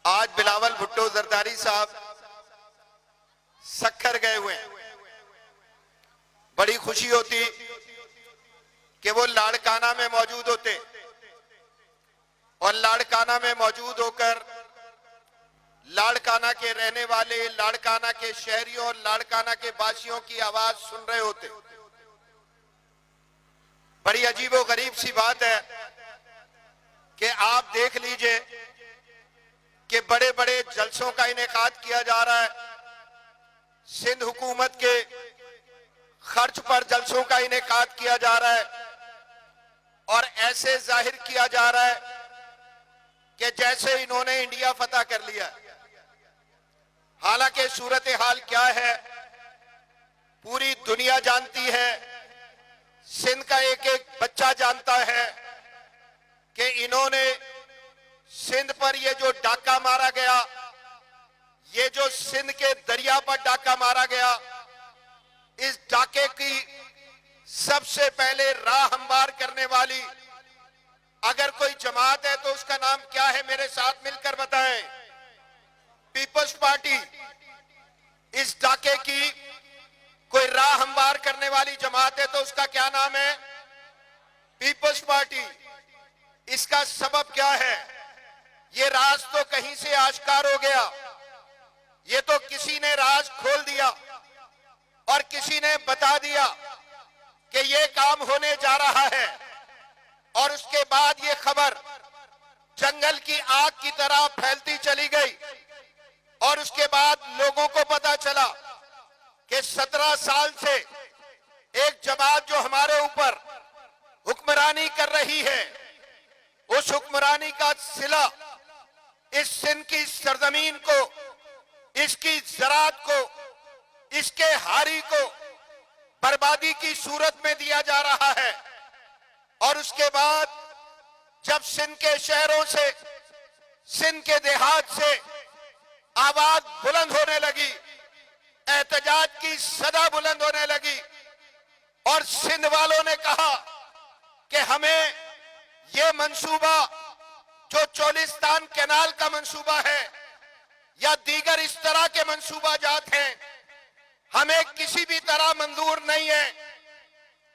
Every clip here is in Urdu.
آج بلاول بھٹو زرداری صاحب سکھر گئے ہوئے ہیں. بڑی خوشی ہوتی کہ وہ لاڑکانہ میں موجود ہوتے اور لاڑکانہ میں موجود ہو کر لاڑکانہ کے رہنے والے، لاڑکانہ کے شہریوں اور لاڑکانہ کے باشیوں کی آواز سن رہے ہوتے. بڑی عجیب و غریب سی بات ہے کہ آپ دیکھ لیجئے کہ بڑے بڑے جلسوں کا انعقاد کیا جا رہا ہے. سندھ حکومت کے خرچ پر جلسوں کا انعقاد کیا جا رہا ہے اور ایسے ظاہر کیا جا رہا ہے کہ جیسے انہوں نے انڈیا فتح کر لیا. حالانکہ صورتحال کیا ہے پوری دنیا جانتی ہے، سندھ کا ایک ایک بچہ جانتا ہے کہ انہوں نے سندھ پر یہ جو ڈاکہ مارا گیا، یہ جو سندھ کے دریا پر ڈاکہ مارا گیا، اس ڈاکے کی سب سے پہلے راہ ہموار کرنے والی اگر کوئی جماعت ہے تو اس کا نام کیا ہے؟ میرے ساتھ مل کر بتائیں. Peoples party. اس ڈاکے کی کوئی راہ ہموار کرنے والی جماعت ہے تو اس کا کیا نام ہے؟ Peoples party. اس کا سبب کیا ہے؟ یہ راز تو کہیں سے آشکار ہو گیا. یہ تو کسی نے راز کھول دیا اور کسی نے بتا دیا کہ یہ کام ہونے جا رہا ہے، اور اس کے بعد یہ خبر جنگل کی آگ کی طرح پھیلتی چلی گئی اور اس کے بعد لوگوں کو پتا چلا کہ 17 سال سے ایک جماعت جو ہمارے اوپر حکمرانی کر رہی ہے، اس حکمرانی کا صلہ اس سندھ کی سرزمین کو، اس کی زراعت کو، اس کے ہاری کو بربادی کی صورت میں دیا جا رہا ہے. اور اس کے بعد جب سندھ کے شہروں سے، سندھ کے دیہات سے آواز بلند ہونے لگی، احتجاج کی صدا بلند ہونے لگی اور سندھ والوں نے کہا کہ ہمیں یہ منصوبہ جو چولستان کینال کا منصوبہ ہے یا دیگر اس طرح کے منصوبہ جات ہیں، ہمیں کسی بھی طرح منظور نہیں ہے.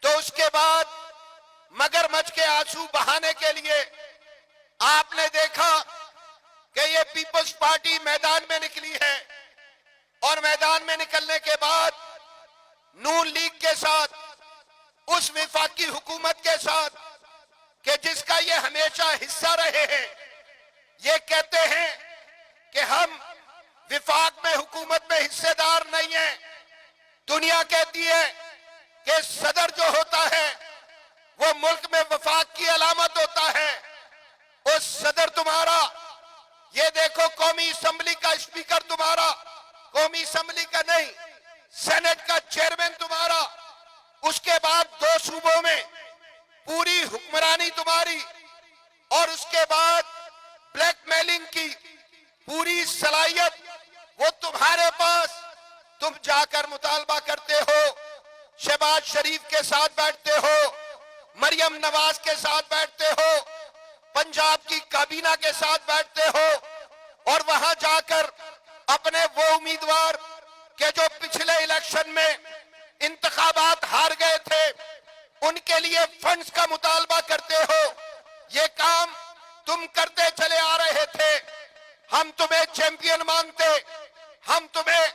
تو اس کے بعد مگرمچھ کے آنسو بہانے کے لیے آپ نے دیکھا کہ یہ پیپلز پارٹی میدان میں نکلی ہے، اور میدان میں نکلنے کے بعد نون لیگ کے ساتھ، اس وفاقی حکومت کے ساتھ کہ جس کا یہ ہمیشہ حصہ رہے ہیں، یہ کہتے ہیں کہ ہم وفاق میں، حکومت میں حصے دار نہیں ہیں. دنیا کہتی ہے کہ صدر جو ہوتا ہے وہ ملک میں وفاق کی علامت ہوتا ہے. اس صدر تمہارا، یہ دیکھو قومی اسمبلی کا اسپیکر تمہارا، قومی اسمبلی کا نہیں، سینٹ کا چیئرمین تمہارا، اس کے بعد 2 صوبوں میں پوری حکمرانی تمہاری، اور اس کے بعد بلیک میلنگ کی پوری صلاحیت وہ تمہارے پاس. تم جا کر مطالبہ کرتے ہو، شہباز شریف کے ساتھ بیٹھتے ہو، مریم نواز کے ساتھ بیٹھتے ہو، پنجاب کی کابینہ کے ساتھ بیٹھتے ہو، اور وہاں جا کر اپنے وہ امیدوار کہ جو پچھلے الیکشن میں انتخابات ہار گئے تھے، ان کے لیے فنڈز کا مطالبہ کرتے ہو. یہ کام تم کرتے چلے آ رہے تھے. ہم تمہیں چیمپئن مانتے، ہم تمہیں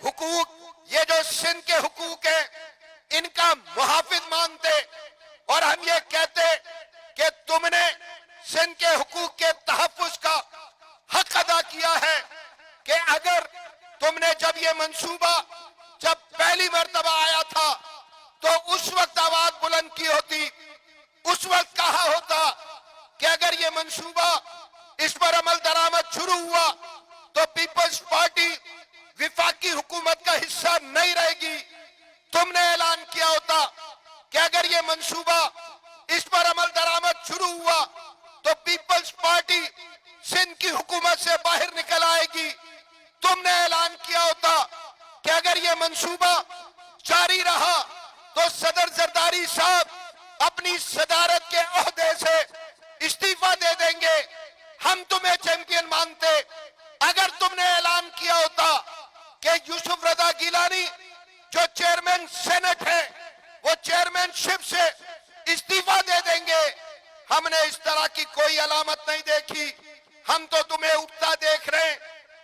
حقوق، یہ جو سندھ کے حقوق ہیں، ان کا محافظ مانتے، اور ہم یہ کہتے کہ تم نے سندھ کے حقوق کے تحفظ کا حق ادا کیا ہے. کہ اگر تم نے جب یہ منصوبہ جب پہلی مرتبہ آیا تھا تو اس وقت آواز بلند کی ہوتی، اس وقت کہا ہوتا کہ اگر یہ منصوبہ اس پر عمل درآمد شروع ہوا تو پیپلز پارٹی وفاقی حکومت کا حصہ نہیں رہے گی. تم نے اعلان کیا ہوتا کہ اگر یہ منصوبہ اس پر عمل درآمد شروع ہوا تو پیپلز پارٹی سندھ کی حکومت سے باہر نکل آئے گی. تم نے اعلان کیا ہوتا کہ اگر یہ منصوبہ جاری رہا تو صدر زرداری صاحب اپنی صدارت کے عہدے سے استعفیٰ دے دیں گے. ہم تمہیں چیمپئن مانتے، اگر تم نے اعلان کیا ہوتا کہ یوسف رضا گیلانی جو چیئرمین سینٹ ہے وہ چیئرمین شپ سے استعفیٰ دے دیں گے، ہم نے اس طرح کی کوئی علامت نہیں دیکھی. ہم تو تمہیں اٹھتا دیکھ رہے،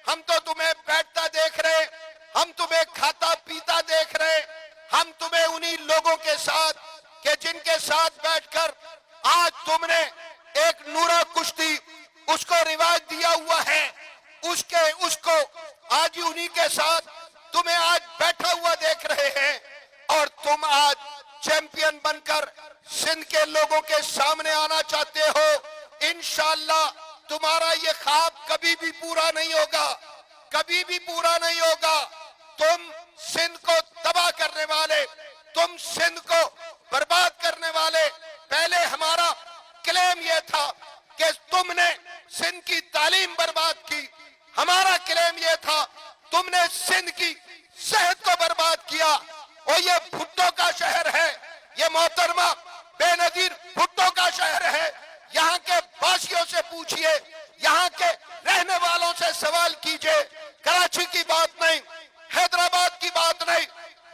ہم تو تمہیں بیٹھتا دیکھ رہے، ہم تمہیں کھاتا پیتا دیکھ رہے، ہم تمہیں انہی لوگوں کے ساتھ کہ جن کے ساتھ بیٹھ کر آج تم نے ایک نورا کشتی اس کو رواج دیا ہوا ہے، اس کو آج انہی کے ساتھ تمہیں آج بیٹھا ہوا دیکھ رہے ہیں، اور تم آج چیمپئن بن کر سندھ کے لوگوں کے سامنے آنا چاہتے ہو. انشاءاللہ تمہارا یہ خواب کبھی بھی پورا نہیں ہوگا، کبھی بھی پورا نہیں ہوگا. تم سندھ کو تباہ کرنے والے، تم سندھ کو برباد کرنے والے. پہلے ہمارا کلیم یہ تھا کہ تم نے سندھ کی تعلیم برباد کی، ہمارا کلیم یہ تھا تم نے سندھ کی صحت کو برباد کیا. اور یہ بھٹو کا شہر ہے، یہ محترمہ بے نظیر بھٹو کا شہر ہے. یہاں کے باشیوں سے پوچھئے، یہاں کے رہنے والوں سے سوال کیجئے. کراچی کی بات نہیں، حیدرآباد کی بات نہیں،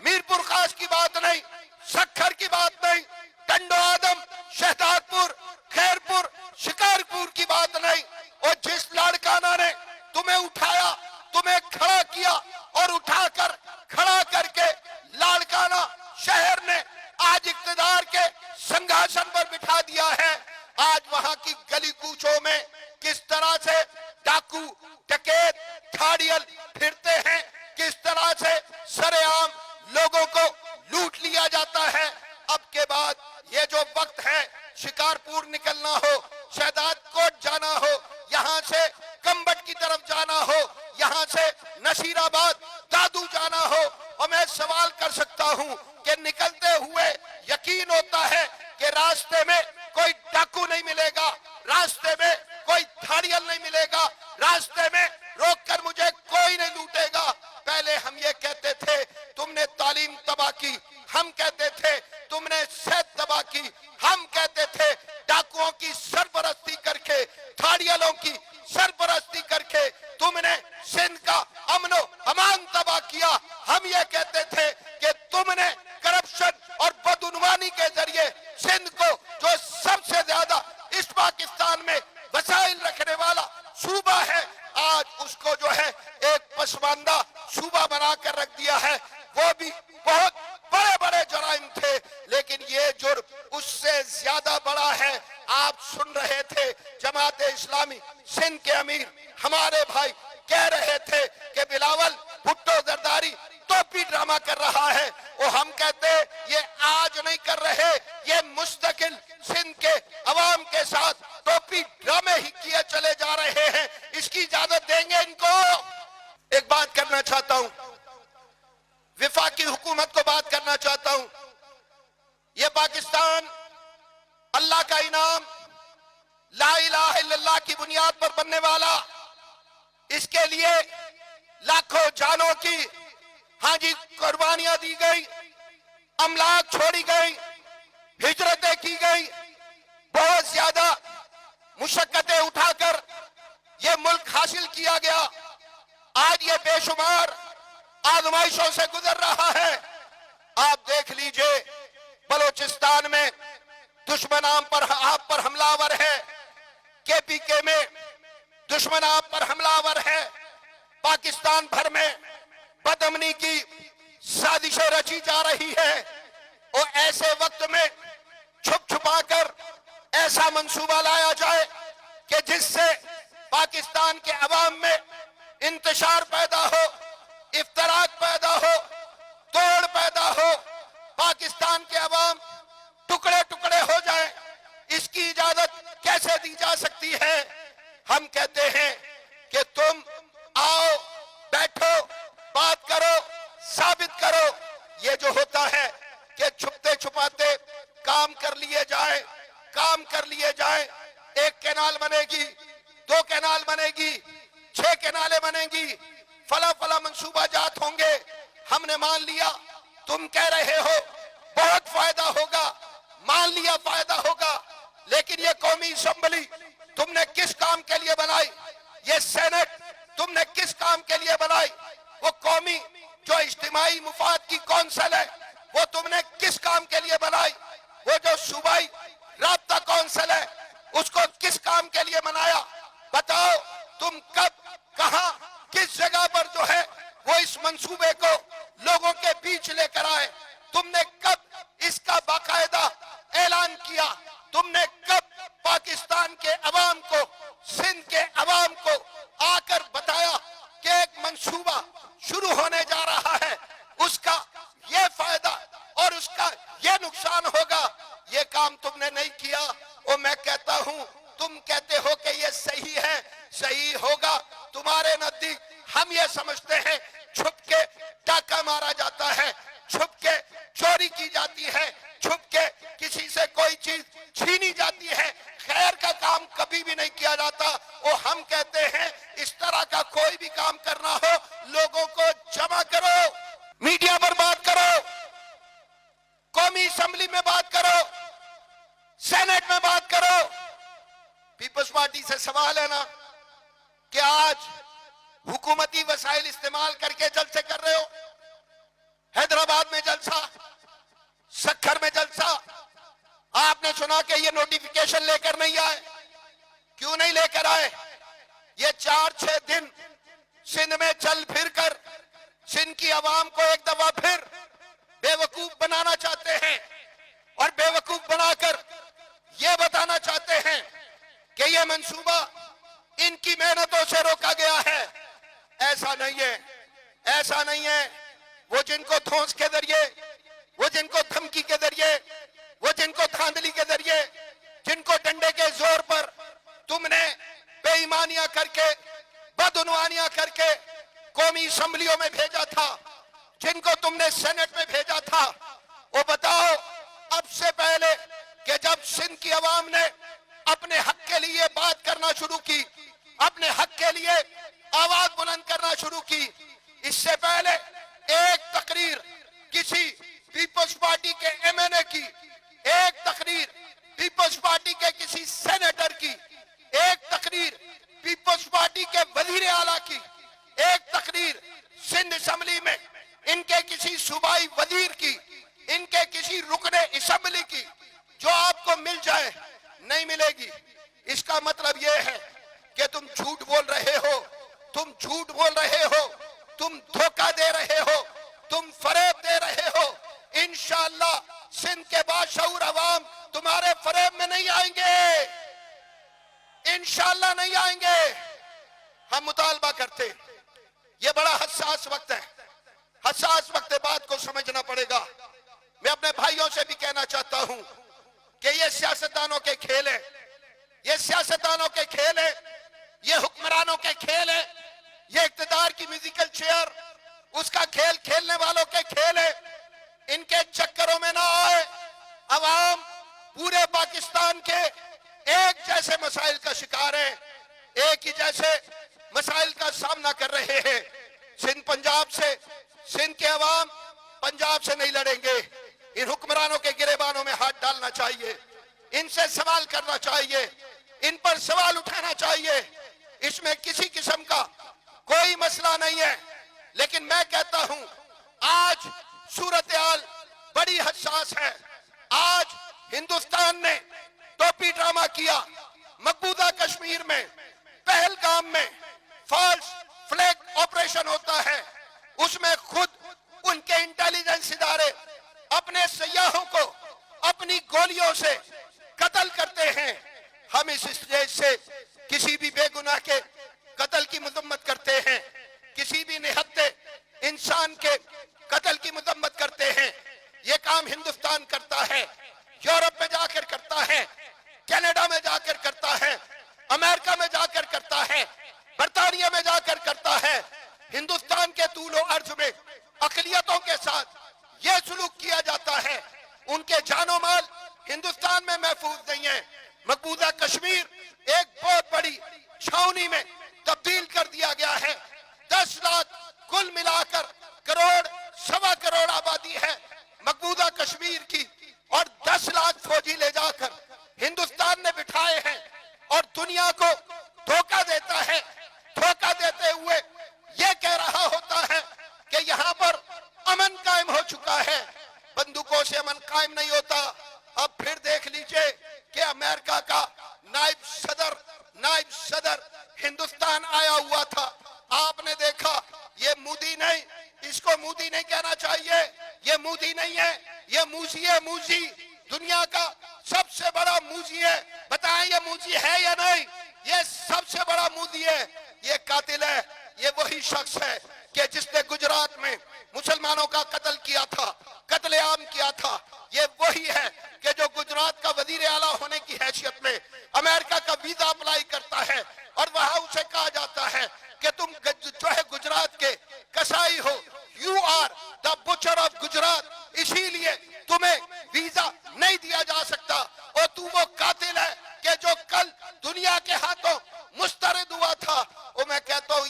میرپور خاص کی بات نہیں، سکھر کی بات نہیں، ٹنڈو آدم، شہداد پور، خیرپور، شکارپور کی بات نہیں. اور جس لاڑکانہ نے تمہیں اٹھایا، تمہیں کھڑا کیا اور اٹھا کر کھڑا کر کے لاڑکانہ شہر نے آج اقتدار کے سنگھاسن پر بٹھا دیا ہے. آج وہاں کی گلی کوچوں میں کس طرح سے ڈاکو، ڈکیت، تھاڑیل پھرتے ہیں، کس طرح سے سرے عام لوگوں کو لوٹ لیا جاتا ہے. اب کے بعد یہ جو وقت ہے، شکارپور نکلنا ہو، شہداد کوٹ جانا ہو، یہاں سے کمبٹ کی طرف جانا ہو، یہاں سے نصیر آباد دادو جانا ہو، اور میں سوال کر سکتا ہوں کہ نکلتے ہوئے یقین ہوتا ہے کہ راستے میں کوئی ڈاکو نہیں ملے گا، راستے میں کوئی تھاڑیل نہیں ملے گا، راستے میں روک کر مجھے کوئی نہیں لوٹے گا. پہلے ہم یہ کہتے تھے تم نے تعلیم تباہ کی، ہم کہتے تھے تم نے صحت تباہ کی، ہم کہتے تھے ڈاکوؤں کی سرپرستی کر کے، تھاڑیلوں کی سرپرستی کر کے تم نے سندھ کا امن و امان تباہ کیا. ہم یہ کہتے تھے کہ تم نے کرپشن اور بدعنوانی کے ذریعے سندھ کو، جو سب سے زیادہ اس پاکستان میں وسائل رکھنے والا صوبہ ہے، آج اس کو جو ہے ایک پسماندہ صوبہ بنا کر رکھ دیا ہے. وہ بھی بہت بڑے بڑے جرائم تھے، لیکن یہ جرم اس سے زیادہ بڑا ہے. آپ سن رہے تھے جماعت اسلامی سندھ کے امیر ہمارے بھائی کہہ رہے تھے کہ بلاول بھٹو زرداری ٹوپی ڈرامہ کر رہا ہے. وہ ہم کہتے یہ آج نہیں کر رہے، یہ مستقل سندھ کے عوام کے ساتھ ٹوپی ڈرامے ہی کیے چلے جا رہے ہیں. اس کی اجازت دیں گے ان کو؟ ایک بات کرنا چاہتا ہوں، وفاقی حکومت کو بات کرنا چاہتا ہوں. یہ پاکستان اللہ کا انعام، لا الہ الا اللہ کی بنیاد پر بننے والا، اس کے لیے لاکھوں جانوں کی قربانیاں دی گئی، املاک چھوڑی گئی، ہجرتیں کی گئی، بہت زیادہ مشقتیں اٹھا کر یہ ملک حاصل کیا گیا. آج یہ بے شمار آزمائشوں سے گزر رہا ہے. آپ دیکھ لیجئے بلوچستان میں دشمن آپ پر حملہ آور ہے، کے پی کے میں دشمن آپ پر حملہ آور ہے، پاکستان بھر میں بدامنی کی سازشیں رچی جا رہی ہے. اور ایسے وقت میں چھپ چھپا کر ایسا منصوبہ لایا جائے کہ جس سے پاکستان کے عوام میں انتشار پیدا ہو، افتراق پیدا ہو، توڑ پیدا ہو، پاکستان کے عوام ٹکڑے ٹکڑے ہو جائیں. اس کی اجازت کیسے دی جا سکتی ہے؟ ہم کہتے ہیں کہ تم آؤ، بیٹھو، بات کرو، ثابت کرو. یہ جو ہوتا ہے کہ چھپتے چھپاتے کام کر لیے جائیں. ایک کینال بنے گی، 2 کینال بنے گی، 6 کینالیں بنے گی، فلا منصوبہ جات ہوں گے. ہم نے مان لیا، تم کہہ رہے ہو بہت فائدہ ہوگا، مان لیا فائدہ ہوگا. لیکن یہ قومی اسمبلی تم نے کس کام کے لیے بنائی؟ یہ سینٹ تم نے کام کے لیے بنائی؟ وہ قومی جو اجتماعی مفاد کی کونسل ہے وہ تم نے کس کام کے لیے بنائی؟ وہ جو صوبائی رابطہ کونسل ہے اس کو کس کام کے لیے بنایا؟ بتاؤ تم کب کہاں کس جگہ پر جو ہے وہ اس منصوبے کو لوگوں کے بیچ لے کر آئے؟ تم نے کب اس کا باقاعدہ اعلان کیا؟ تم نے کب پاکستان کے عوام کو، سندھ کے عوام کو آ کر بتایا کہ ایک منصوبہ شروع ہونے جا رہا ہے، اس کا یہ فائدہ اور اس کا یہ نقصان ہوگا؟ یہ کام تم نے نہیں کیا۔ اور میں کہتا ہوں تم کہتے ہو کہ یہ صحیح ہے، صحیح ہوگا تمہارے نزدیک۔ ہم یہ سمجھتے ہیں چھپ کے ڈاکہ مارا جاتا ہے، چھپ کے چوری کی جاتی ہے، چھپ کے کسی سے کوئی چیز چھینی جاتی ہے، خیر کا کام کبھی بھی نہیں کیا جاتا۔ اور ہم کہتے ہیں اس طرح کا کوئی بھی کام کرنا ہو لوگوں کو جمع کرو، میڈیا پر بات کرو، قومی اسمبلی میں بات کرو، سینٹ میں بات کرو۔ پیپلز پارٹی سے سوال ہے نا کہ آج حکومتی وسائل استعمال کر کے جلسے کر رہے ہو، حیدرآباد میں جلسہ، سکھر میں جلسہ، آپ نے سنا کہ یہ نوٹیفیکیشن لے کر نہیں آئے۔ کیوں نہیں لے کر آئے؟ یہ 4-6 دن سندھ میں چل پھر کر سندھ کی عوام کو ایک دفعہ پھر بے وقوف بنانا چاہتے ہیں، اور بے وقوف بنا کر یہ بتانا چاہتے ہیں کہ یہ منصوبہ ان کی محنتوں سے روکا گیا ہے۔ ایسا نہیں ہے، ایسا نہیں ہے۔ وہ جن کو دھونس کے ذریعے، وہ جن کو دھمکی کے ذریعے، وہ جن کو دھاندلی کے ذریعے، جن کو ڈنڈے کے زور پر تم نے بے ایمانیاں کر کے، بدعنوانیاں کر کے قومی اسمبلیوں میں بھیجا تھا، جن کو تم نے سینٹ میں بھیجا تھا، وہ بتاؤ اب سے پہلے کہ جب سندھ کی عوام نے اپنے حق کے لیے بات کرنا شروع کی، اپنے حق کے لیے آواز بلند کرنا شروع کی، اس سے پہلے ایک تقریر کسی پیپلز پارٹی کے ایم این اے کی، ایک تقریر پیپلز پارٹی کے کسی سینیٹر کی، ایک تقریر پیپلز پارٹی کے وزیر اعلیٰ کی، ایک تقریر سندھ اسمبلی میں ان کے کسی صوبائی وزیر کی، ان کے کسی رکن اسمبلی کی جو آپ کو مل جائے، نہیں ملے گی۔ اس کا مطلب یہ ہے کہ تم جھوٹ بول رہے ہو، تم جھوٹ بول رہے ہو، تم دھوکہ دے رہے ہو، تم فریب دے رہے ہو۔ انشاءاللہ سندھ کے باشعور عوام تمہارے فریب میں نہیں آئیں گے، انشاءاللہ نہیں آئیں گے۔ ہم مطالبہ کرتے، یہ بڑا حساس وقت ہے، حساس وقت، بات کو سمجھنا پڑے گا۔ میں اپنے بھائیوں سے بھی کہنا چاہتا ہوں کہ یہ سیاستدانوں کے کھیل ہیں، یہ سیاستدانوں کے کھیل ہیں، یہ حکمرانوں کے کھیل ہیں، یہ اقتدار کی میوزیکل چیئر اس کا کھیل کھیلنے والوں کے کھیل ہیں۔ ان کے چکروں میں نہ آئے۔ عوام پورے پاکستان کے ایک جیسے مسائل کا شکار ہیں، ایک ہی جیسے مسائل کا سامنا کر رہے ہیں۔ سندھ پنجاب سے، سندھ کے عوام پنجاب سے نہیں لڑیں گے۔ ان حکمرانوں کے گریبانوں میں ہاتھ ڈالنا چاہیے، ان سے سوال کرنا چاہیے، ان پر سوال اٹھانا چاہیے۔ اس میں کسی قسم کا کوئی مسئلہ نہیں ہے، لیکن میں کہتا ہوں آج صورتحال بڑی حساس ہے۔ آج ہندوستان نے ٹوپی ڈرامہ کیا، مقبوضہ کشمیر میں، پہلگام میں فالس فلیگ آپریشن ہوتا ہے، اس میں خود ان کے انٹیلیجنس ادارے اپنے سیاحوں کو اپنی گولیوں سے قتل کرتے ہیں۔ ہم اس اسٹیج سے کسی بھی بے گناہ کے قتل کی مذمت کرتے ہیں، کسی بھی نہتے انسان کے قتل کی مذمت کرتے ہیں۔ یہ کام ہندوستان کرتا ہے، یورپ میں جا کر کرتا ہے، کینیڈا میں جا کر کرتا ہے، امریکہ میں جا کر کرتا ہے، برطانیہ میں جا کر کرتا ہے۔ ہندوستان کے طول و عرض میں اقلیتوں کے ساتھ یہ سلوک کیا جاتا ہے، ان کے جان و مال ہندوستان میں محفوظ نہیں ہے۔ مقبوضہ کشمیر ایک بہت بڑی چھاؤنی میں تبدیل کر دیا گیا ہے۔ 10 لاکھ کل ملا کر کروڑ، سوا کروڑ آبادی ہے مقبوضہ کشمیر کی، اور 10 لاکھ فوجی لے جا کر ہندوستان نے بٹھائے ہیں، اور دنیا کو دھوکہ دیتا ہے۔ دھوکہ دیتے ہوئے یہ موذی دنیا کا سب سے بڑا موذی ہے. بتائیں یہ موذی ہے یا نہیں؟ یہ سب سے بڑا موذی ہے. یہ قاتل ہے. یہ وہی شخص ہے کہ جس نے گجرات میں مسلمانوں کا قتل کیا تھا, قتل عام کیا تھا. یہ وہی ہے کہ جو گجرات کا وزیر اعلیٰ ہونے کی حیثیت میں امریکہ کا ویزا اپلائی کرتا ہے اور وہاں اسے کہا جاتا ہے کہ تم جو ہے گجرات کے کسائی ہو, you are the butcher of Gujarat, اسی لیے تمہیں ویزا نہیں دیا جا سکتا. اور تو وہ قاتل ہے کہ جو کل دنیا کے ہاتھوں مسترد ہوا تھا. اور میں کہتا ہوں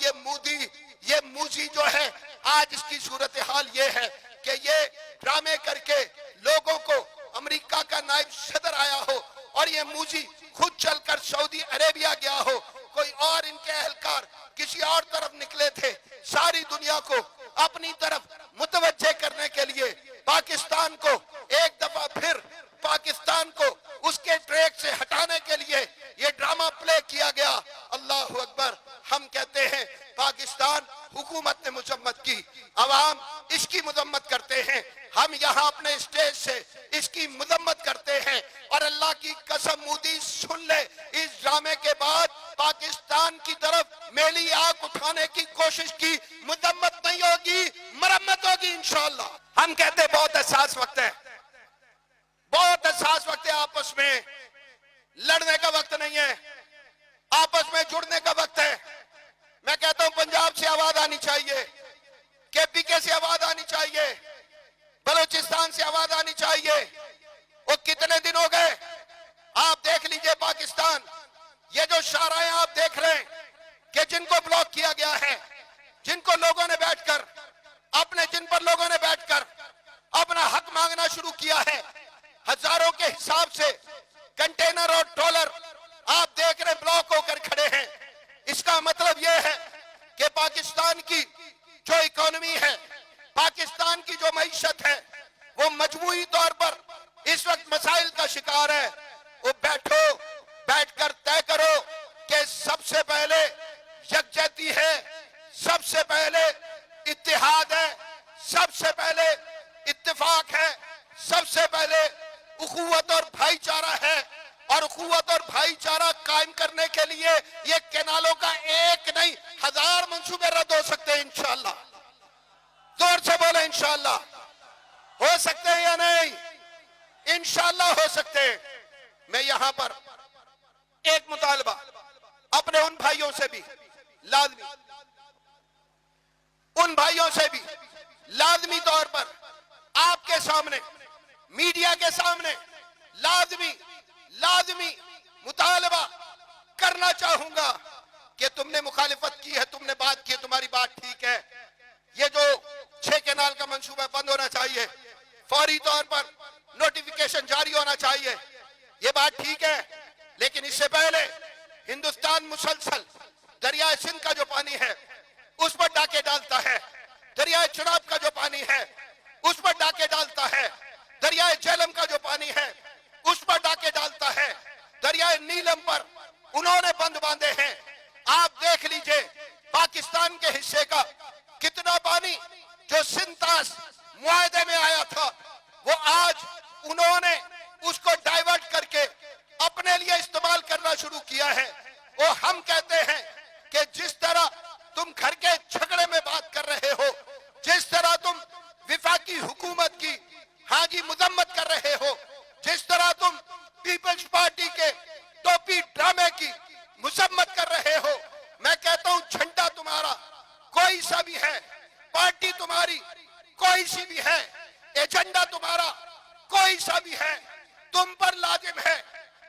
یہ موذی جو ہے, آج اس کی صورتحال یہ ہے کہ یہ ڈرامے کر کے لوگوں کو امریکہ کا نائب صدر آیا ہو اور یہ موذی خود چل کر سعودی عربیہ گیا ہو, کوئی اور ان کے اہلکار کسی اور طرف نکلے تھے ساری دنیا کو اپنی طرف متوجہ کرنے کے لیے. پاکستان کو ایک دفعہ پھر پاکستان کو اس کے ٹریک سے ہٹانے کے لیے یہ ڈرامہ پلے کیا گیا. اللہ اکبر. ہم کہتے ہیں پاکستان حکومت نے مذمت کی, عوام اس کی مذمت کرتے ہیں, ہم یہاں اپنے اسٹیج سے اس کی مذمت کرتے ہیں. اور اللہ کی قسم مودی سن لے, اس ڈرامے کے بعد پاکستان کی طرف میلی آنکھ اٹھانے کی کوشش کی, مذمت نہیں ہوگی, مرمت ہوگی انشاءاللہ. ہم کہتے ہیں بہت حساس وقت ہے, بہت حساس وقت ہے. آپس میں لڑنے کا وقت نہیں ہے, آپس میں جڑنے کا وقت ہے. میں کہتا ہوں پنجاب سے آواز آنی چاہیے, کے پی کے سے آواز آنی چاہیے, بلوچستان سے آواز آنی چاہیے. وہ کتنے دن ہو گئے آپ دیکھ لیجئے پاکستان, یہ جو شاہراہیں آپ دیکھ رہے ہیں کہ جن کو بلاک کیا گیا ہے, جن کو لوگوں نے بیٹھ کر جن پر لوگوں نے بیٹھ کر اپنا حق مانگنا شروع کیا ہے, ہزاروں کے حساب سے کنٹینر اور ٹرولر آپ دیکھ رہے بلاک ہو کر کھڑے ہیں. اس کا مطلب یہ ہے کہ پاکستان کی جو اکانومی ہے, پاکستان کی جو معیشت ہے, وہ مجموعی طور پر اس وقت مسائل کا شکار ہے. وہ بیٹھ کر طے کرو کہ سب سے پہلے یکجہتی ہے, سب سے پہلے اتحاد ہے, سب سے پہلے اتفاق ہے, سب سے پہلے اخوت اور بھائی چارہ ہے. اور اخوت اور بھائی چارہ قائم کرنے کے لیے یہ کینالوں کا ایک نہیں 1000 منصوبے رد ہو سکتے ہیں انشاءاللہ. زور سے بولیں انشاءاللہ. ہو سکتے ہیں یا نہیں؟ انشاءاللہ ہو سکتے ہیں. میں یہاں پر ایک مطالبہ اپنے ان بھائیوں سے بھی لازمی طور پر آپ کے سامنے, میڈیا کے سامنے لازمی مطالبہ کرنا چاہوں گا کہ تم نے مخالفت کی ہے, تم نے بات کی ہے, تمہاری بات ٹھیک ہے. یہ جو 6 کینال کا منصوبہ بند ہونا چاہیے, فوری طور پر نوٹیفیکیشن جاری ہونا چاہیے, یہ بات ٹھیک ہے. لیکن اس سے پہلے ہندوستان مسلسل دریائے سندھ کا جو پانی ہے اس پر ڈاکے ڈالتا ہے, دریائے چناب کا جو پانی ہے اس پر ڈاکے ڈالتا ہے, دریائے جہلم کا جو پانی ہے اس پر ڈاکے ڈالتا ہے, دریائے نیلم پر انہوں نے بند باندھے ہیں. آپ دیکھ لیجئے پاکستان کے حصے کا کتنا پانی جو سنتاس معاہدے میں آیا تھا, وہ آج انہوں نے اس کو ڈائیورٹ کر کے اپنے لیے استعمال کرنا شروع کیا ہے. اور ہم کہتے ہیں کہ جس طرح تم گھر کے جھگڑے میں بات کر رہے ہو, جس طرح تم وفاقی حکومت کی مذمت کر رہے ہو, جس طرح تم پیپلز پارٹی کے ٹوپی ڈرامے کی مذمت کر رہے ہو, میں کہتا ہوں جھنڈا تمہارا کوئی سا بھی ہے, پارٹی تمہاری کوئی سی بھی ہے, ایجنڈا تمہارا کوئی سا بھی ہے, تم پر لازم ہے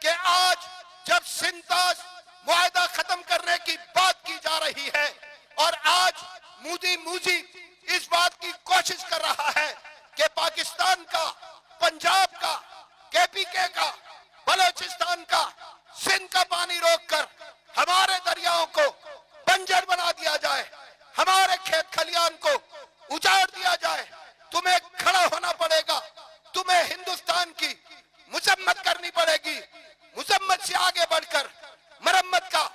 کہ آج جب سنتاس معاہدہ ختم کرنے کی بات کی جا رہی ہے اور آج مودی اس بات کی کوشش کر رہا ہے کہ پاکستان کا, پنجاب کا, کے پی کے کا, بلوچستان کا, سندھ کا پانی روک کر ہمارے دریاؤں کو بنجر بنا دیا جائے, ہمارے کھیت کھلیان کو اجاڑ دیا جائے, تمہیں کھڑا ہونا پڑے گا, تمہیں ہندوستان کی مذمت کرنی پڑے گی, مذمت سے آگے بڑھ کر مرمت کا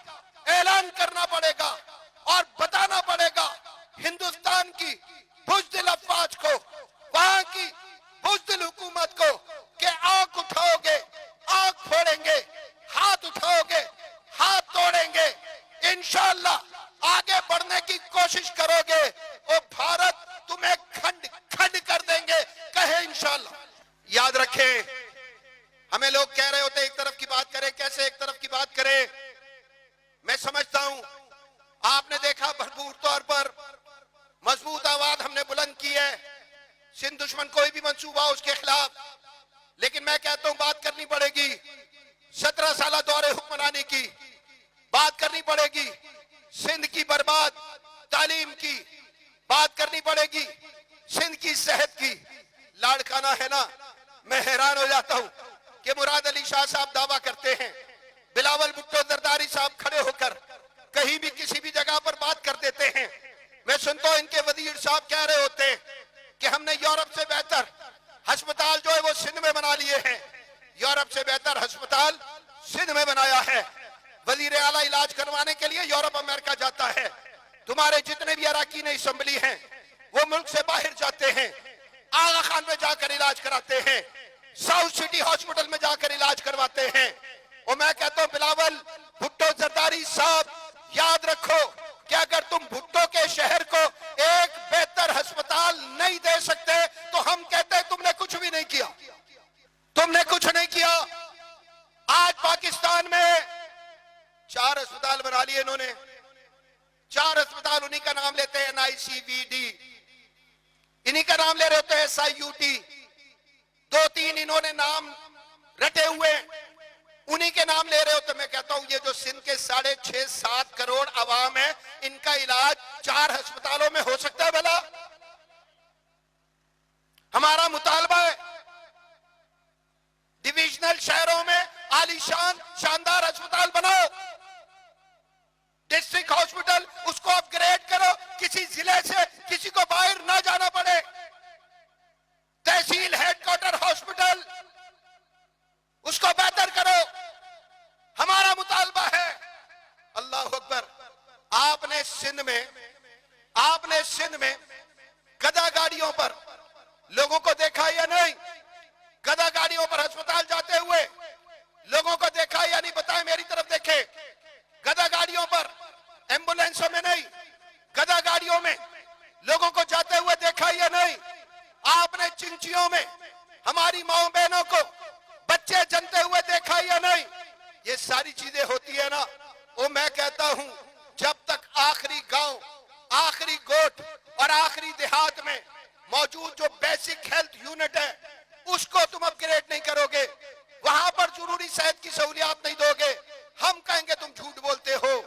اعلان کرنا پڑے گا اور بتانا پڑے گا ہندوستان کی بزدل افواج کو, وہاں کی بزدل حکومت کو کہ توڑنے کی کوشش کرو گے وہ بھارت تمہیں کھنڈ کھنڈ کر دیں گے، کہے انشاءاللہ۔ یاد رکھیں، ہمیں لوگ کہہ رہے ہوتے ایک طرف کی بات کریں، کیسے ایک طرف کی بات کریں؟ میں سمجھتا ہوں آپ نے دیکھا بھرپور طور پر مضبوط آواز ہم نے بلند کی ہے، سندھ دشمن کوئی بھی منصوبہ اس کے خلاف، لیکن میں کہتا ہوں بات کرنی پڑے گی 17 سالہ دور حکمرانی کی، بات کرنی پڑے گی سندھ کی برباد تعلیم کی، بات کرنی پڑے گی سندھ کی صحت کی۔ لاڑکانہ ہے نا، میں حیران ہو جاتا ہوں کہ مراد علی شاہ صاحب دعویٰ کرتے ہیں، بلاول بھٹو زرداری صاحب کھڑے ہو کر کہیں بھی کسی بھی جگہ پر بات کر دیتے ہیں، میں سنتا ہوں ان کے وزیر صاحب کہہ رہے ہوتے ہیں کہ ہم نے یورپ سے بہتر ہسپتال جو ہے وہ سندھ میں بنا لیے ہیں، یورپ سے بہتر ہسپتال سندھ میں بنایا ہے۔ وزیر اعلیٰ علاج کروانے کے لیے یورپ امریکہ جاتا ہے، تمہارے جتنے بھی اراکین اسمبلی ہیں وہ ملک سے باہر جاتے ہیں، آغا خان میں جا کر علاج کراتے ہیں، ساؤتھ سٹی ہاسپٹل میں جا کر علاج کرواتے ہیں۔ اور میں کہتا ہوں بلاول بھٹو زرداری صاحب یاد رکھو کہ اگر تم بھٹو کے شہر کو ایک بہتر ہسپتال نہیں دے سکتے تو ہم کہتے ہیں تم نے کچھ بھی نہیں کیا، تم نے کچھ نہیں کیا۔ آج پاکستان میں 4 ہسپتال بنا لیے انہوں نے، 4 ہسپتال انہی کا نام لیتے ہیں، NICVD انہی کا نام لے رہے ہوتے ہیں، SIUT 2-3 انہوں نے نام رٹے ہوئے انہی کے نام لے رہے ہوتے۔ میں کہتا ہوں یہ جو سندھ کے 6.5-7 کروڑ عوام ہے ان کا علاج 4 ہسپتالوں میں ہو سکتا ہے بھلا؟ ہمارا مطالبہ ہے ڈویژنل شہروں میں عالی شان شاندار ہسپتال بناؤ، ڈسٹرکٹ ہاسپٹل اس کو اپ گریڈ کرو، کسی ضلع سے کسی کو باہر نہ جانا پڑے، تحصیل ہیڈ کوارٹر ہاسپٹل اس کو بہتر کرو، ہمارا مطالبہ ہے۔ اللہ اکبر۔ آپ نے سندھ میں گدا گاڑیوں پر لوگوں کو دیکھا یا نہیں؟ گدا گاڑیوں پر ہسپتال جاتے ہوئے لوگوں کو دیکھا یا نہیں؟ بتائیں، میری طرف دیکھیں، گدا گاڑیوں پر، ایمبولینسوں میں نہیں، گدا گاڑیوں میں لوگوں کو جاتے ہوئے دیکھا یا نہیں؟ آپ نے چنچیوں میں ہماری ماؤں بہنوں کو بچے جنتے ہوئے دیکھا یا نہیں؟ یہ ساری چیزیں ہوتی ہیں نا، وہ میں کہتا ہوں جب تک آخری گاؤں، آخری گوٹ اور آخری دیہات میں موجود جو بیسک ہیلتھ یونٹ ہے اس کو تم اپ گریڈ نہیں کرو گے، وہاں پر ضروری صحت کی سہولیات نہیں دو گے، ہم کہیں گے تم جھوٹ بولتے ہو۔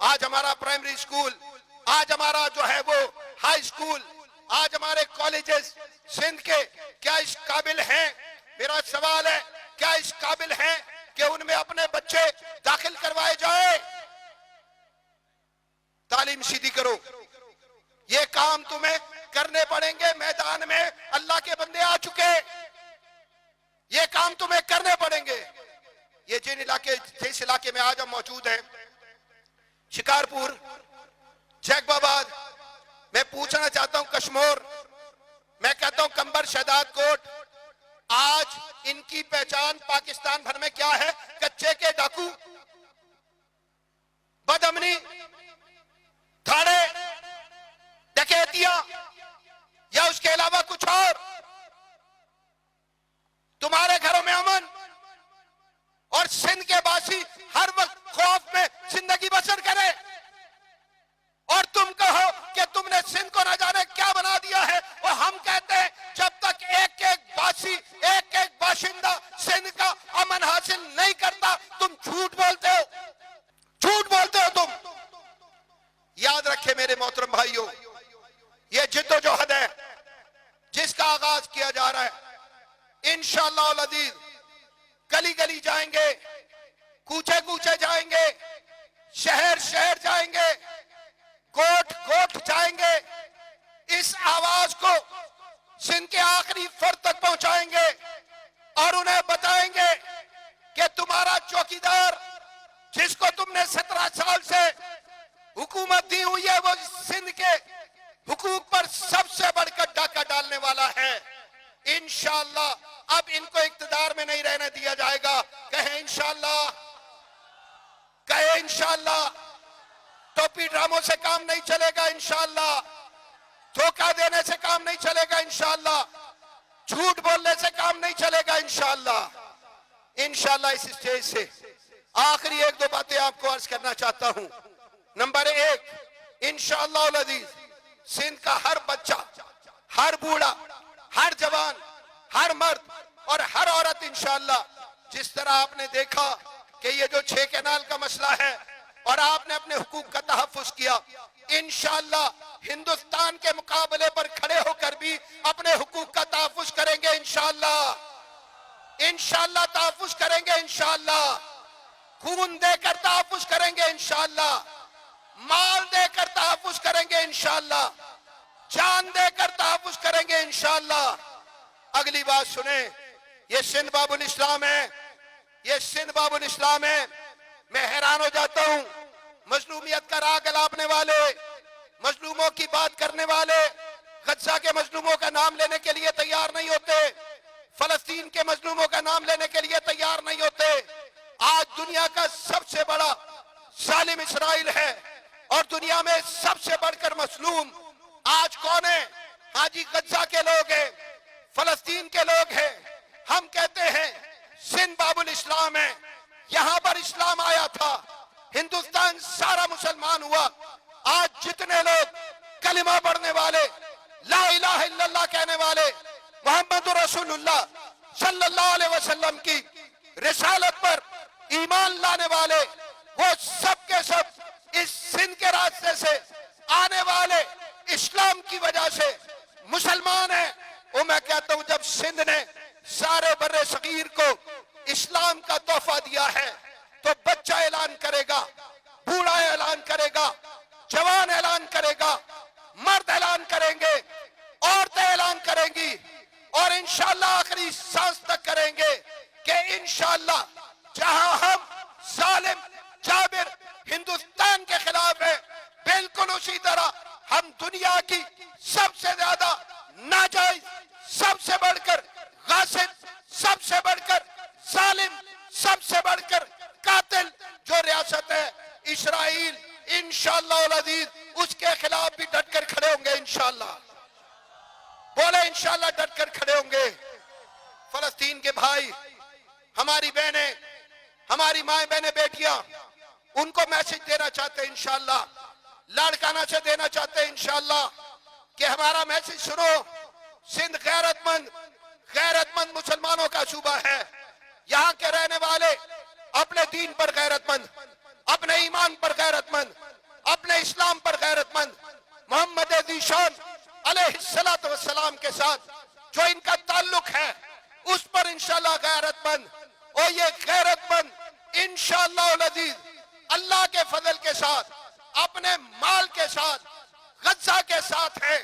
آج ہمارا پرائمری سکول، آج ہمارا جو ہے وہ ہائی سکول، آج ہمارے کالجز سندھ کے کیا اس قابل ہیں؟ میرا سوال ہے، کیا اس قابل ہیں کہ ان میں اپنے بچے داخل کروائے جائیں؟ تعلیم سیدھی کرو، یہ کام تمہیں کرنے پڑیں گے۔ میدان میں اللہ کے بندے آ چکے، یہ کام تمہیں کرنے پڑیں گے۔ یہ جس علاقے میں آج ہم موجود ہیں، شکارپور، جیکب آباد، میں پوچھنا چاہتا ہوں کشمور، میں کہتا ہوں کمبر، شہداد کوٹ، آج ان کی پہچان پاکستان بھر میں کیا ہے؟ کچے کے ڈاکو، بد امنی، دھاڑے، ڈکیتیاں، یا اس کے علاوہ کچھ اور؟ تمہارے گھروں میں امن اور سندھ کے باسی ہر وقت خوف میں زندگی بسر کرے، اور تم کہو کہ تم نے سندھ کو نہ جانے کیا بنا دیا ہے۔ اور ہم کہتے ہیں جب تک ایک ایک باسی، ایک ایک باشندہ سندھ کا امن حاصل نہیں کرتا تم جھوٹ بولتے ہو، جھوٹ بولتے ہو تم۔ یاد رکھے میرے محترم بھائیوں، یہ جد و جہد ہے جس کا آغاز کیا جا رہا ہے، انشاءاللہ العزیز گلی گلی جائیں گے، کوچے کوچے جائیں گے، شہر شہر جائیں گے، گوٹ گوٹ جائیں گے، اس آواز کو سندھ کے آخری فرد تک پہنچائیں گے اور انہیں بتائیں گے کہ تمہارا چوکیدار جس کو تم نے 17 سال سے حکومت دی ہوئی ہے وہ سندھ کے حقوق پر سب سے بڑھ کر ڈاکہ ڈالنے والا ہے۔ انشاءاللہ اب ان کو اقتدار میں نہیں رہنے دیا جائے گا، کہیں انشاءاللہ، کہیں انشاءاللہ۔ ٹوپی ڈراموں سے کام نہیں چلے گا انشاءاللہ، دھوکہ دینے سے کام نہیں چلے گا انشاءاللہ، جھوٹ بولنے سے کام نہیں چلے گا انشاءاللہ۔ انشاءاللہ اس اسٹیج سے آخری ایک دو باتیں آپ کو عرض کرنا چاہتا ہوں۔ نمبر ایک، انشاءاللہ العزیز سندھ کا ہر بچہ، ہر بوڑھا، ہر جوان، ہر مرد اور ہر عورت انشاءاللہ، جس طرح آپ نے دیکھا کہ یہ جو 6 کینال کا مسئلہ ہے اور آپ نے اپنے حقوق کا تحفظ کیا، انشاءاللہ ہندوستان کے مقابلے پر کھڑے ہو کر بھی اپنے حقوق کا تحفظ کریں گے انشاءاللہ، انشاءاللہ تحفظ کریں گے انشاءاللہ، خون دے کر تحفظ کریں گے انشاءاللہ، مال دے کر تحفظ کریں گے انشاءاللہ، جان دے کر تحفظ کریں گے انشاءاللہ۔ اگلی بات سنیں، یہ سندھ باب الاسلام ہے، یہ سندھ باب الاسلام ہے۔ میں حیران ہو جاتا ہوں، مظلومیت کا راگ الاپنے والے، مظلوموں کی بات کرنے والے غزہ کے مظلوموں کا نام لینے کے لیے تیار نہیں ہوتے، فلسطین کے مظلوموں کا نام لینے کے لیے تیار نہیں ہوتے۔ آج دنیا کا سب سے بڑا ظالم اسرائیل ہے اور دنیا میں سب سے بڑھ کر مظلوم آج کون ہے؟ ہاں جی، غزہ کے لوگ ہیں، فلسطین کے لوگ ہیں۔ ہم کہتے ہیں سندھ باب الاسلام ہے، یہاں پر اسلام آیا تھا، ہندوستان سارا مسلمان ہوا۔ آج جتنے لوگ کلمہ پڑھنے والے، لا الہ الا اللہ کہنے والے، محمد رسول اللہ صلی اللہ علیہ وسلم کی رسالت پر ایمان لانے والے، وہ سب کے سب اس سندھ کے راستے سے آنے والے اسلام کی وجہ سے مسلمان ہیں۔ وہ میں کہتا ہوں جب سندھ نے سارے بر صغیر کو اسلام کا تحفہ دیا ہے تو بچہ اعلان کرے گا، بوڑھا اعلان کرے گا، جوان اعلان کرے گا، مرد اعلان کریں گے، عورتیں اعلان کریں گی اور انشاءاللہ آخری سانس تک کریں گے کہ انشاءاللہ جہاں ہم ظالم جابر ہندوستان کے خلاف ہیں، بالکل اسی طرح ہم دنیا کی سب سے زیادہ ناجائز، سب سے بڑھ کر غاصب، سب سے بڑھ کر ظالم، سب سے بڑھ کر قاتل جو ریاست ہے اسرائیل، انشاءاللہ العزیز اس کے خلاف بھی ڈٹ کر کھڑے ہوں گے انشاءاللہ۔ بولے انشاءاللہ ڈٹ کر کھڑے ہوں گے۔ فلسطین کے بھائی، ہماری بہنیں، ہماری مائیں بہنیں بیٹیاں، ان کو میسج دینا چاہتے ہیں انشاءاللہ، لاڑکانہ سے دینا چاہتے ہیں انشاءاللہ کہ ہمارا میسج سنو۔ سندھ غیرت مند مسلمانوں کا صوبہ ہے۔ یہاں کے رہنے والے اپنے دین پر غیرت مند، اپنے ایمان پر غیرت مند، اپنے اسلام پر غیرت مند، محمد ذیشان علیہ السلام کے ساتھ جو ان کا تعلق ہے اس پر انشاءاللہ غیرت مند، اور یہ غیرت مند انشاءاللہ العزیز اللہ کے فضل کے ساتھ، اپنے مال کے ساتھ غزہ کے ساتھ ہے،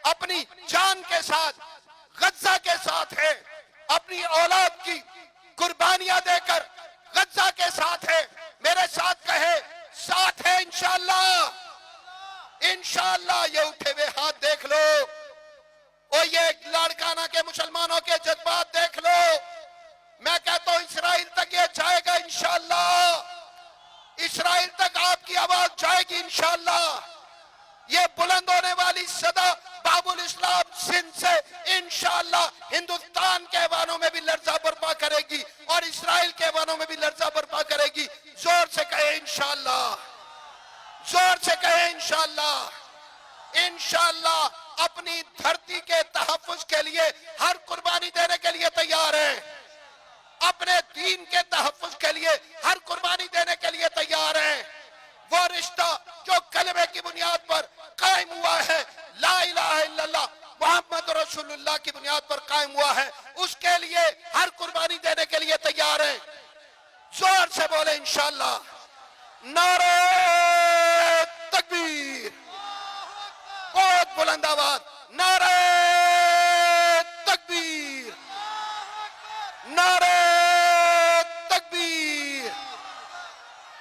اپنی جان کے ساتھ غزہ کے ساتھ ہے، اپنی اولاد کی قربانیاں دے کر غزہ کے ساتھ ہے۔ میرے ساتھ کہے ساتھ ہے انشاءاللہ، انشاءاللہ۔ یہ اٹھے ہوئے ہاتھ دیکھ لو اور یہ لاڑکانہ کے مسلمانوں کے جذبات دیکھ لو۔ میں کہتا ہوں اسرائیل تک یہ جائے گا انشاءاللہ، اسرائیل تک آپ کی آواز جائے گی انشاءاللہ۔ یہ بلند ہونے والی صدا باب الاسلام سندھ سے انشاءاللہ ہندوستان کے ایوانوں میں بھی لرزہ برپا کرے گی اور اسرائیل کے ایوانوں میں بھی لرزہ برپا کرے گی۔ زور سے کہے انشاءاللہ، زور سے کہے انشاءاللہ۔ انشاءاللہ اپنی دھرتی کے تحفظ کے لیے ہر قربانی دینے کے لیے تیار ہیں، اپنے دین کے تحفظ کے لیے ہر قربانی دینے کے لیے تیار ہیں۔ وہ رشتہ جو کلمے کی بنیاد پر قائم ہوا ہے، لا الہ الا اللہ محمد رسول اللہ کی بنیاد پر قائم ہوا ہے، اس کے لیے ہر قربانی دینے کے لیے تیار ہیں۔ زور سے بولے انشاءاللہ۔ نعرہ تکبیر، بہت بلند آواز، نعرہ تکبیر، نعرہ تکبیر۔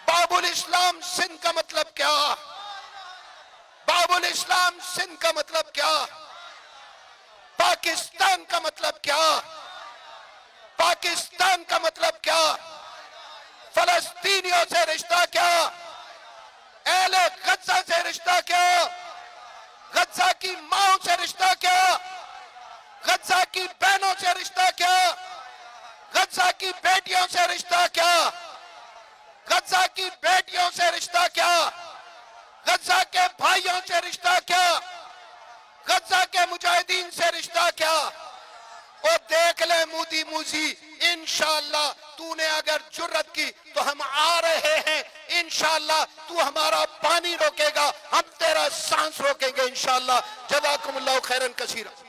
باب الاسلام سندھ کا مطلب کیا؟ باب الاسلام سندھ کا مطلب کیا؟ پاکستان کا مطلب کیا؟ پاکستان کا مطلب کیا؟ فلسطینیوں سے رشتہ کیا؟ اہل غزہ سے رشتہ کیا؟ غزہ کی ماں سے رشتہ کیا؟ غزہ کی بہنوں سے رشتہ کیا؟ غزہ کی بیٹیوں سے رشتہ کیا؟ غزہ کی بیٹیوں سے رشتہ کیا؟ غزہ کے بھائیوں سے رشتہ کیا؟ غزہ کے مجاہدین سے رشتہ کیا؟ اور دیکھ لے مودی موسی، انشاءاللہ تو نے اگر جرت کی تو ہم آ رہے ہیں، انشاءاللہ تو ہمارا پانی روکے گا، ہم تیرا سانس روکیں گے انشاءاللہ۔ جزاکم اللہ خیرن کثیرا۔